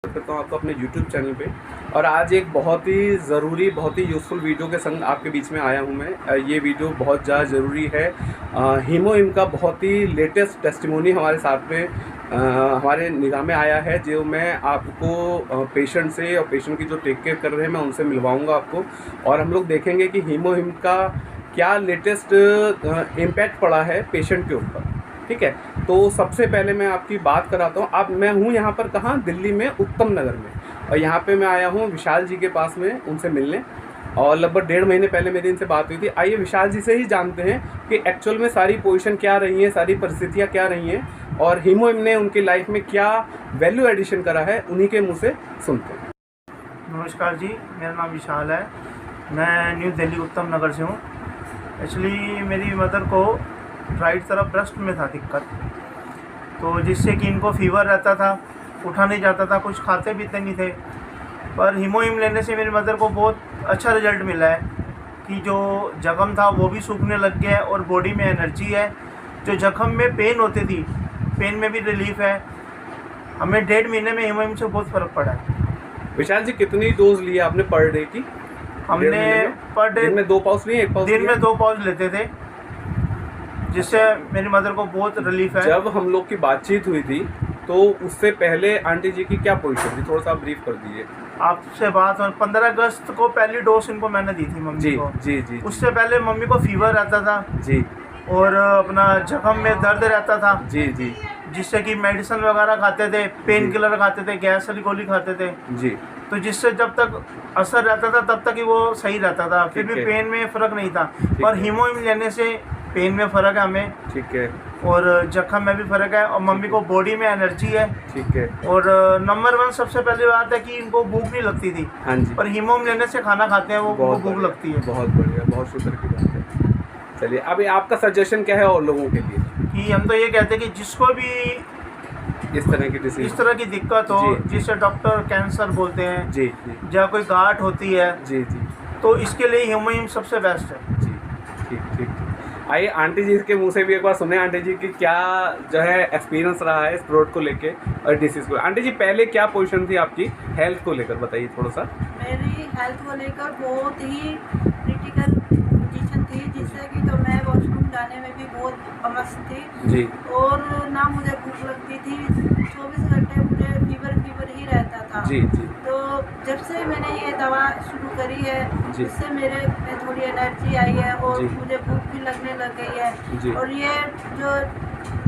करता हूँ आपको अपने YouTube चैनल पे। और आज एक बहुत ही ज़रूरी, बहुत ही यूज़फुल वीडियो के संग आपके बीच में आया हूँ मैं। ये वीडियो बहुत ज़्यादा ज़रूरी है। हीमोहिम का बहुत ही लेटेस्ट टेस्टिमोनी हमारे साथ में हमारे निगाह में आया है, जो मैं आपको पेशेंट से और पेशेंट की जो टेक केयर कर रहे हैं मैं उनसे मिलवाऊँगा आपको, और हम लोग देखेंगे कि हीमोहिम का क्या लेटेस्ट इम्पैक्ट पड़ा है पेशेंट के ऊपर। ठीक है, तो सबसे पहले मैं आपकी बात कराता हूँ। अब मैं हूँ यहाँ पर कहाँ, दिल्ली में उत्तम नगर में, और यहाँ पे मैं आया हूँ विशाल जी के पास में उनसे मिलने, और लगभग 1.5 महीने पहले मेरी इनसे बात हुई थी। आइए विशाल जी से ही जानते हैं कि एक्चुअल में सारी पोजीशन क्या रही है, सारी परिस्थितियाँ क्या रही हैं, और हीमोहिम ने उनकी लाइफ में क्या वैल्यू एडिशन करा है, उन्हीं के मुँह से सुनते हैं। नमस्कार जी, मेरा नाम विशाल है। मैं न्यू दिल्ली उत्तम नगर से हूँ। एक्चुअली मेरी मदर को राइट तरफ ब्रेस्ट में था दिक्कत, तो जिससे कि इनको फीवर रहता था, उठा नहीं जाता था, कुछ खाते पीते नहीं थे। पर हीमोहिम लेने से मेरी मदर को बहुत अच्छा रिजल्ट मिला है कि जो जख्म था वो भी सूखने लग गया है और बॉडी में एनर्जी है। जो जख्म में पेन होती थी, पेन में भी रिलीफ है। हमें 1.5 महीने में हीमोहिम से बहुत फ़र्क पड़ा है। विशाल जी, कितनी डोज लिया आपने पर डे की? हमने पर डे दिन में 2 पाउच लिए, 1 पाउच? दिन में 2 पाउच लेते थे, जिससे मेरी मदर को बहुत रिलीफ है। जब हम लोग की बातचीत हुई थी तो उससे पहले आंटी जी की क्या पोजीशन थी, थोड़ा सा ब्रीफ कर दीजिए। आपसे बात 15 अगस्त को पहली डोज इनको मैंने दी थी मम्मी को। जी। उससे पहले मम्मी को फीवर रहता था जी, और अपना जख्म में दर्द रहता था। जी, जिससे कि मेडिसिन वगैरह खाते थे, पेन किलर खाते थे, गैस वाली गोली खाते थे। जी, तो जिससे जब तक असर रहता था तब तक ही वो सही रहता था, फिर भी पेन में फ़र्क नहीं था। और हीमोहिम लेने से पेन में फ़र्क है हमें, ठीक है, और जख्म में भी फ़र्क है, और मम्मी को बॉडी में एनर्जी है, ठीक है। और नंबर 1 सबसे पहली बात है कि इनको भूख नहीं लगती थी। हाँ जी, और हीमोहिम लेने से खाना खाते हैं वो भूख लगती है। बहुत बढ़िया, बहुत शुक्र की बात है। चलिए, अभी आपका सजेशन क्या है और लोगों के लिए? कि हम तो ये कहते हैं कि जिसको भी इस तरह की डिसीज, इस तरह की दिक्कत हो, जिसे डॉक्टर कैंसर बोलते हैं, जी, या कोई गांठ होती है, जी, तो इसके लिए हीमोहिम सबसे बेस्ट है। जी, ठीक। आइए आंटी जी के मुंह से भी एक बार सुने, आंटी जी की क्या जो है एक्सपीरियंस रहा है इस प्रोडक्ट को लेके और डिसीज को। आंटी जी, पहले क्या पोजीशन थी आपकी हेल्थ को लेकर, बताइए थोड़ा सा। मेरी हेल्थ को लेकर बहुत ही क्रिटिकल पोजीशन थी, जिससे कि तो मैं वॉशरूम जाने में भी बहुत समस्या थी जी, और ना मुझे भूख लगती थी। 24 घंटे मुझे फीवर ही रहता था। जी, तो जब से मैंने ये दवा शुरू करी है, जी, उससे मेरे में थोड़ी एनर्जी आई है और जी, मुझे भूख भी लगने लग गई है। जी, और ये जो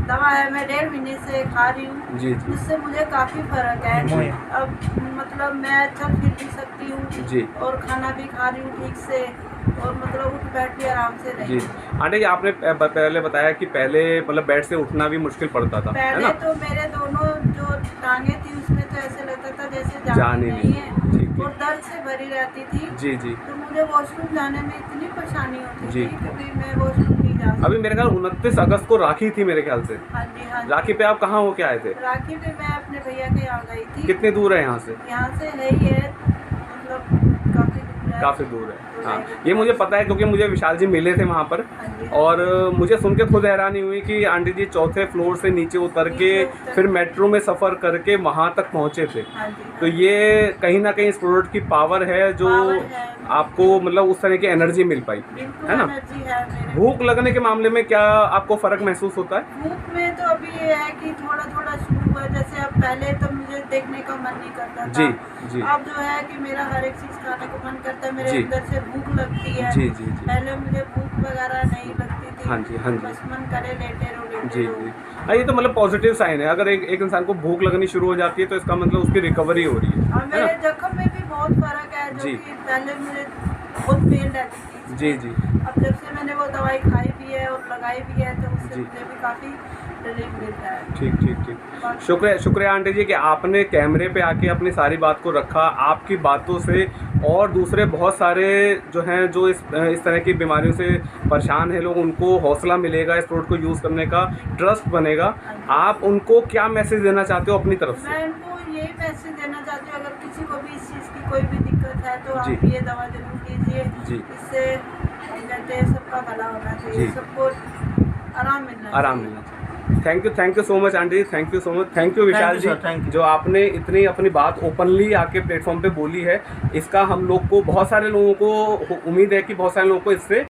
दवा है मैं 1.5 महीने से खा रही हूँ, जी, जिससे मुझे काफ़ी फ़र्क है। अब मतलब मैं चल फिर भी सकती हूँ जी, और खाना भी खा रही हूँ ठीक से, और मतलब उठ बैठ भी आराम से रही जी। हूँ। आंटी जी, आपने पहले बताया कि पहले मतलब बेड से उठना भी मुश्किल पड़ता था, है पहले ना? तो मेरे दोनों जो टांगे थी उसमें तो ऐसे लगता था जैसे जान ही नहीं नहीं। है, ठीक। और दर्द से भरी रहती थी। जी, जी, तो मुझे वॉशरूम जाने में इतनी परेशानी होती जी। थी, क्योंकि मैं वॉशरूम नहीं जा सकती। अभी मेरे ख्याल 29 अगस्त को राखी थी मेरे ख्याल से। हाँ जी, हाँ जी। राखी पे आप कहाँ होके आए थे? राखी पे मैं अपने भैया के यहाँ गई थी। कितनी दूर है यहाँ से? यहाँ से है ही है, मतलब काफ़ी दूर है। हाँ, ये मुझे पता है क्योंकि मुझे विशाल जी मिले थे वहाँ पर, हाँ जी। और मुझे सुन के खुद हैरानी हुई कि आंटी जी 4थे फ्लोर से नीचे उतर के फिर मेट्रो में सफ़र करके वहाँ तक पहुँचे थे। हाँ जी, तो ये कहीं ना कहीं इस प्रोडक्ट की पावर है जो आपको मतलब उस तरह की एनर्जी मिल पाई, है ना? एनर्जी है मेरे। भूख लगने के मामले में क्या आपको फ़र्क महसूस होता है? भूख में तो अभी ये है कि थोड़ा थोड़ा शुरू हुआ, जैसे अब पहले तो मुझे देखने का मन नहीं करता था। जी। अब जो है कि मेरा हर एक चीज़ खाने को मन करता है, मेरे जी। अंदर से भूख लगती है। जी। पहले मुझे भूख वगैरह नहीं लगती थी। हाँ जी, हाँ जी। बस मन करे लेटे रहो। जी। हाँ, ये तो मतलब पॉजिटिव साइन है। अगर एक इंसान को भूख लगनी शुरू हो जाती है तो इसका मतलब उसकी रिकवरी हो रही है, और है ना? मेरे जख्म में भी बहुत फर्क है, जो जी। कि पहले मुझे बहुत पेन रहती थी। जी। अब जब से मैंने वो दवाई खाई भी है और लगाई भी है, तो उससे जी। मुझे भी काफ़ी रिलीफ मिलता है। ठीक। शुक्रिया आंटी जी कि आपने कैमरे पे आके अपनी सारी बात को रखा। आपकी बातों से और दूसरे बहुत सारे जो हैं, जो इस तरह की बीमारियों से परेशान हैं लोग, उनको हौसला मिलेगा, इस प्रोडक्ट को यूज़ करने का ट्रस्ट बनेगा। आप उनको क्या मैसेज देना चाहते हो अपनी तरफ से? मैं उनको यही मैसेज देना चाहती हूँ, अगर किसी को भी इस चीज़ की कोई भी दिक्कत है तो जी। आप ये दवा जरूर लीजिए। जी। इससे हम कहते हैं सबका भला होना चाहिए, जी। सबको आराम मिलना आराम चाहिए। मिलना चाहिए। Thank you so much aunty, thank you so much, thank you Vishal ji, sir, thank you. जो आपने इतनी अपनी बात ओपनली आके प्लेटफॉर्म पे बोली है। इसका हम लोग को, बहुत सारे लोगों को उम्मीद है कि बहुत सारे लोगों को इससे